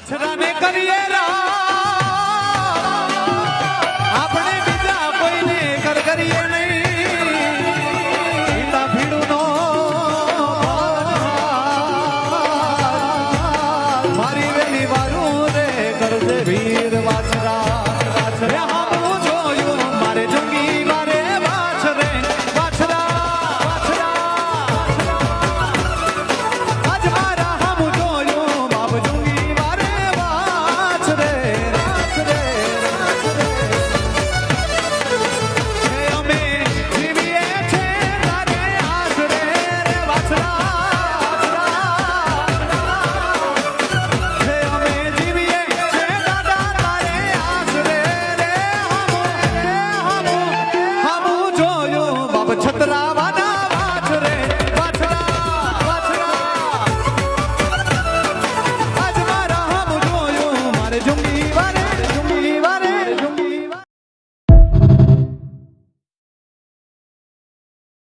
છરાને કરીએ આપણે બીજા કોઈને કરીએ નહીં ભીડુનો મારી વેલી વારું રે કરજે વીર વાછરા વાછરા હું જોયું મારે જંગી મારે વાછરે વાછરા વાછરા આજ મારા હમ જોયું બાપ જંગી મારે વાછરે વાછરે અમે જીવીએ છે તારે આશરે રે વાછરા અમે જીવીએ છે દાદા તારે આશરે રે હમ જોયું બાપ છતરા વાના વાછરે વાછરા વાછરા આજ મારા હમ જોયું મારે જુંગી વારે